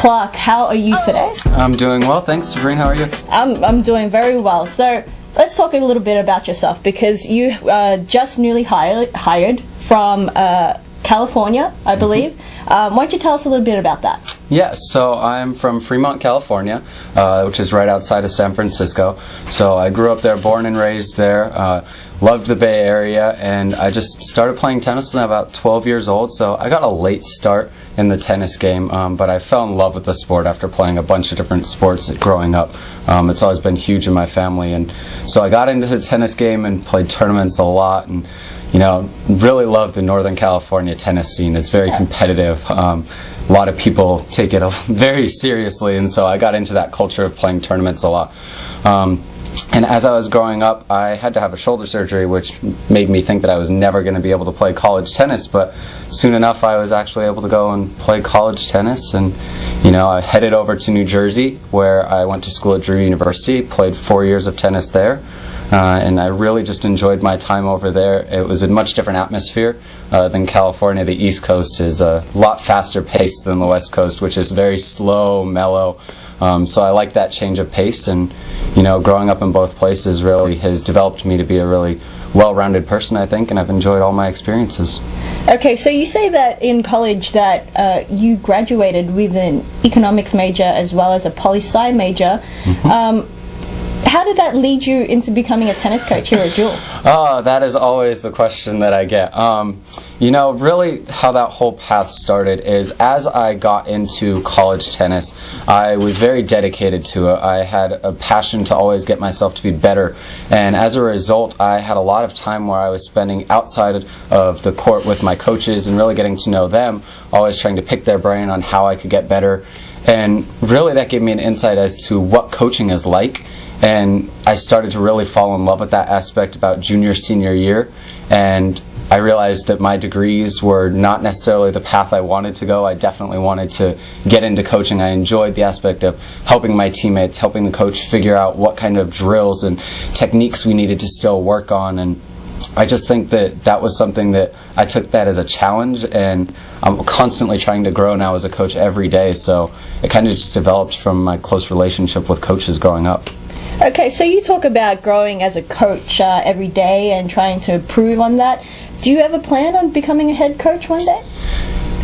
Clark, how are you today? I'm doing well, thanks. Sabrine, how are you? I'm doing very well. So let's talk a little bit about yourself, because you just newly hired from California, I believe. Why don't you tell us a little bit about that? Yeah, so I'm from Fremont, California, which is right outside of San Francisco. So I grew up there, born and raised there, loved the Bay Area, and I just started playing tennis when I was about 12 years old. So I got a late start in the tennis game, but I fell in love with the sport after playing a bunch of different sports growing up. It's always been huge in my family, and so I got into the tennis game and played tournaments a lot, and really love the Northern California tennis scene. It's very competitive. A lot of people take it very seriously, and so I got into that culture of playing tournaments a lot. And as I was growing up, I had to have a shoulder surgery, which made me think that I was never going to be able to play college tennis, but soon enough I was actually able to go and play college tennis, and I headed over to New Jersey, where I went to school at Drew University, played 4 years of tennis there. And I really just enjoyed my time over there. It was a much different atmosphere than California. The East Coast is a lot faster paced than the West Coast, which is very slow, mellow. So I like that change of pace, and growing up in both places really has developed me to be a really well-rounded person, I think, and I've enjoyed all my experiences. Okay, so you say that in college that you graduated with an economics major as well as a poli-sci major. Mm-hmm. How did that lead you into becoming a tennis coach here at Jewel? Oh, that is always the question that I get. Really how that whole path started is as I got into college tennis, I was very dedicated to it. I had a passion to always get myself to be better, and as a result, I had a lot of time where I was spending outside of the court with my coaches and really getting to know them, always trying to pick their brain on how I could get better, and really that gave me an insight as to what coaching is like. And I started to really fall in love with that aspect about junior, senior year, and I realized that my degrees were not necessarily the path I wanted to go. I definitely wanted to get into coaching. I enjoyed the aspect of helping my teammates, helping the coach figure out what kind of drills and techniques we needed to still work on, and I just think that that was something that I took that as a challenge, and I'm constantly trying to grow now as a coach every day, so it kind of just developed from my close relationship with coaches growing up. Okay, so you talk about growing as a coach every day and trying to improve on that. Do you ever plan on becoming a head coach one day?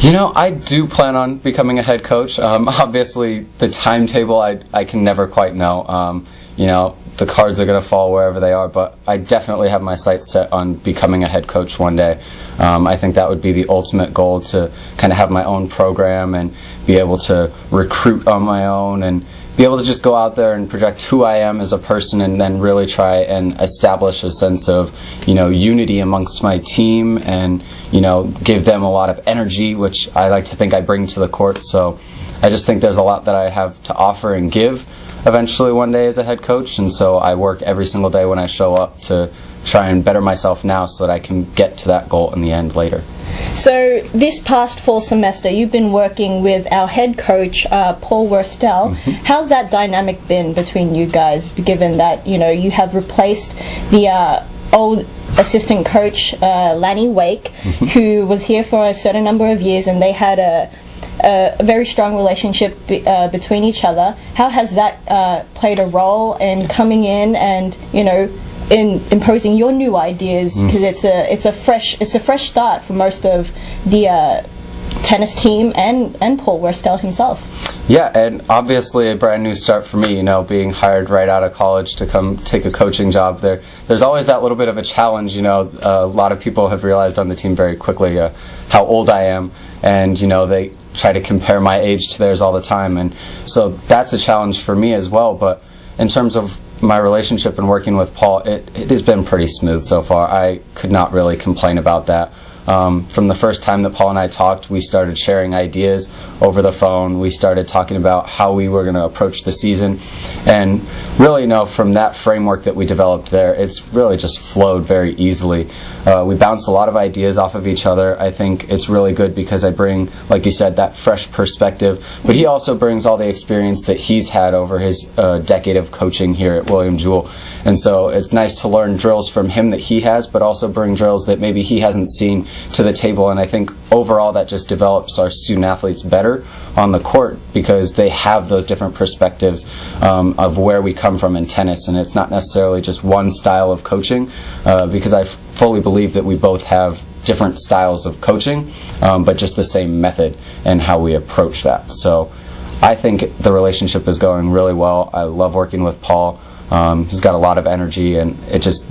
I do plan on becoming a head coach. Obviously, the timetable I can never quite know. The cards are going to fall wherever they are, but I definitely have my sights set on becoming a head coach one day. I think that would be the ultimate goal, to kind of have my own program and be able to recruit on my own and be able to just go out there and project who I am as a person, and then really try and establish a sense of, unity amongst my team, and, give them a lot of energy, which I like to think I bring to the court. So I just think there's a lot that I have to offer and give eventually one day as a head coach, and so I work every single day when I show up to try and better myself now so that I can get to that goal in the end later. So this past fall semester, you've been working with our head coach, Paul Worstel. Mm-hmm. How's that dynamic been between you guys, given that, you have replaced the old assistant coach, Lanny Wake, mm-hmm. who was here for a certain number of years, and they had a very strong relationship between each other. How has that played a role in coming in and, in imposing your new ideas, because it's a fresh start for most of the tennis team and Paul Worstel himself. Yeah, and obviously a brand new start for me, being hired right out of college to come take a coaching job there. There's always that little bit of a challenge, a lot of people have realized on the team very quickly how old I am, and they try to compare my age to theirs all the time, and so that's a challenge for me as well. But in terms of my relationship and working with Paul, it has been pretty smooth so far. I could not really complain about that. From the first time that Paul and I talked, we started sharing ideas over the phone. We started talking about how we were going to approach the season, and really, from that framework that we developed there, it's really just flowed very easily. We bounce a lot of ideas off of each other. I think it's really good because I bring, like you said, that fresh perspective, but he also brings all the experience that he's had over his decade of coaching here at William Jewell, and so it's nice to learn drills from him that he has, but also bring drills that maybe he hasn't seen to the table, and I think overall that just develops our student athletes better on the court because they have those different perspectives of where we come from in tennis, and it's not necessarily just one style of coaching because I fully believe that we both have different styles of coaching, but just the same method and how we approach that. So I think the relationship is going really well. I love working with Paul. He's got a lot of energy, and it just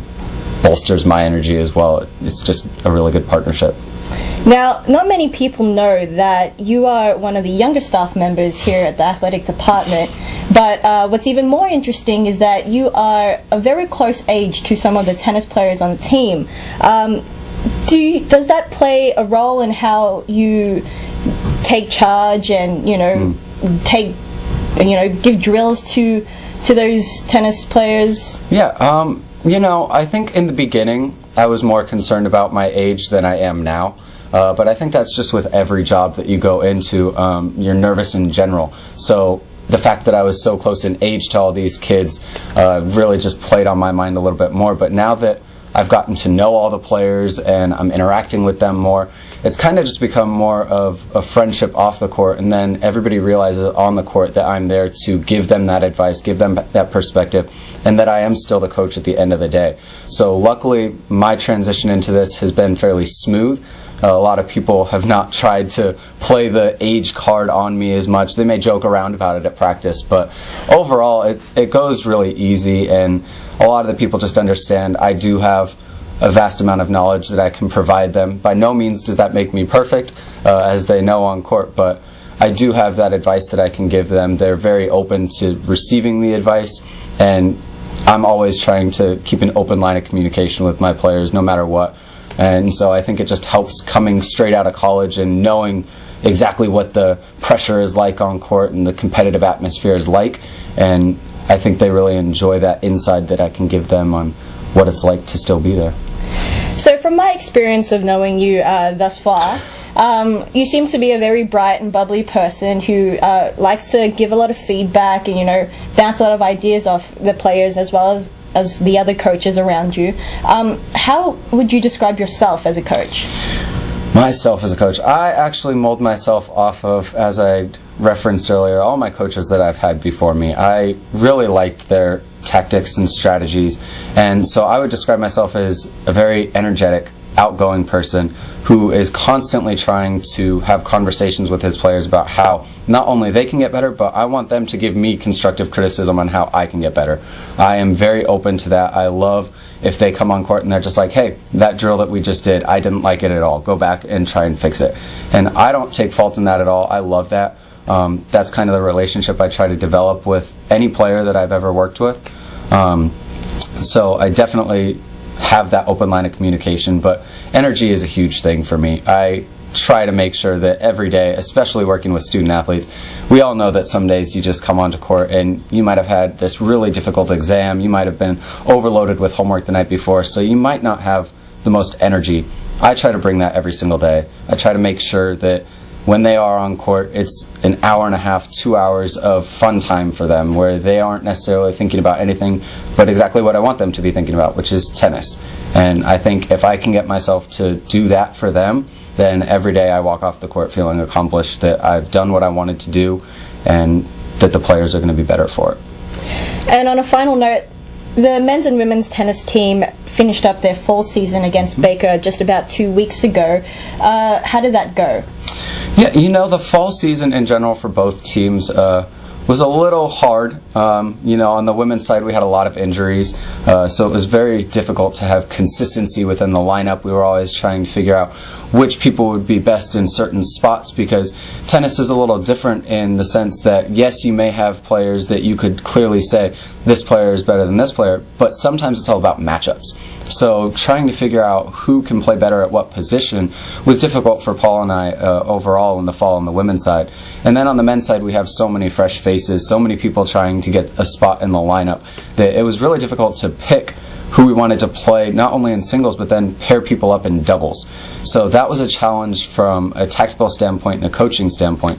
bolsters my energy as well. It's just a really good partnership. Now, not many people know that you are one of the younger staff members here at the athletic department, but what's even more interesting is that you are a very close age to some of the tennis players on the team. Does that play a role in how you take charge and, give drills to those tennis players? Yeah, I think in the beginning I was more concerned about my age than I am now. But I think that's just with every job that you go into. You're nervous in general. So the fact that I was so close in age to all these kids really just played on my mind a little bit more. But now that I've gotten to know all the players and I'm interacting with them more, it's kind of just become more of a friendship off the court, and then everybody realizes on the court that I'm there to give them that advice, give them that perspective, and that I am still the coach at the end of the day. So luckily my transition into this has been fairly smooth. A lot of people have not tried to play the age card on me as much. They may joke around about it at practice, but overall it goes really easy, and a lot of the people just understand I do have a vast amount of knowledge that I can provide them. By no means does that make me perfect, as they know on court, but I do have that advice that I can give them. They're very open to receiving the advice, and I'm always trying to keep an open line of communication with my players no matter what. And so I think it just helps coming straight out of college and knowing exactly what the pressure is like on court and the competitive atmosphere is like, and I think they really enjoy that insight that I can give them on what it's like to still be there. So from my experience of knowing you thus far, you seem to be a very bright and bubbly person who likes to give a lot of feedback and, bounce a lot of ideas off the players as well as the other coaches around you. How would you describe yourself as a coach? Myself as a coach, I actually mold myself off of, as I referenced earlier, all my coaches that I've had before me. I really liked their tactics and strategies, and so I would describe myself as a very energetic, outgoing person who is constantly trying to have conversations with his players about how not only they can get better, but I want them to give me constructive criticism on how I can get better. I am very open to that. I love if they come on court and they're just like, hey, that drill that we just did, I didn't like it at all. Go back and try and fix it. And I don't take fault in that at all. I love that. That's kind of the relationship I try to develop with any player that I've ever worked with. So I definitely have that open line of communication, but energy is a huge thing for me. I try to make sure that every day, especially working with student athletes, we all know that some days you just come onto court and you might have had this really difficult exam, you might have been overloaded with homework the night before, so you might not have the most energy. I try to bring that every single day. I try to make sure that when they are on court, it's an hour and a half, 2 hours of fun time for them where they aren't necessarily thinking about anything but exactly what I want them to be thinking about, which is tennis. And I think if I can get myself to do that for them, then every day I walk off the court feeling accomplished, that I've done what I wanted to do, and that the players are going to be better for it. And on a final note, the men's and women's tennis team finished up their fall season against Baker just about 2 weeks ago. How did that go? Yeah, the fall season in general for both teams was a little hard. On the women's side we had a lot of injuries, so it was very difficult to have consistency within the lineup. We were always trying to figure out which people would be best in certain spots, because tennis is a little different in the sense that, yes, you may have players that you could clearly say, this player is better than this player, but sometimes it's all about matchups. So trying to figure out who can play better at what position was difficult for Paul and I overall in the fall on the women's side. And then on the men's side we have so many fresh faces, so many people trying to get a spot in the lineup, that it was really difficult to pick who we wanted to play, not only in singles, but then pair people up in doubles. So that was a challenge from a tactical standpoint and a coaching standpoint.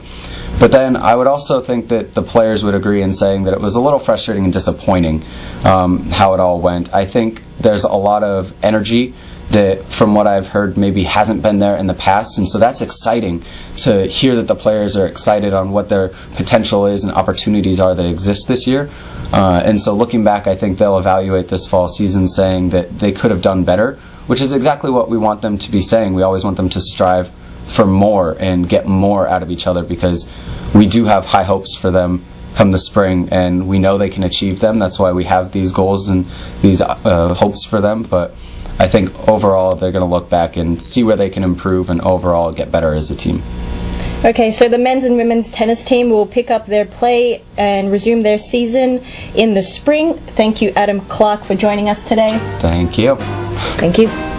But then I would also think that the players would agree in saying that it was a little frustrating and disappointing how it all went. I think there's a lot of energy that, from what I've heard, maybe hasn't been there in the past. And so that's exciting to hear that the players are excited on what their potential is and opportunities are that exist this year. And so looking back, I think they'll evaluate this fall season saying that they could have done better, which is exactly what we want them to be saying. We always want them to strive for more and get more out of each other, because we do have high hopes for them come the spring, and we know they can achieve them. That's why we have these goals and these hopes for them. But I think overall they're going to look back and see where they can improve and overall get better as a team. Okay, so the men's and women's tennis team will pick up their play and resume their season in the spring. Thank you, Adam Clark, for joining us today. Thank you. Thank you.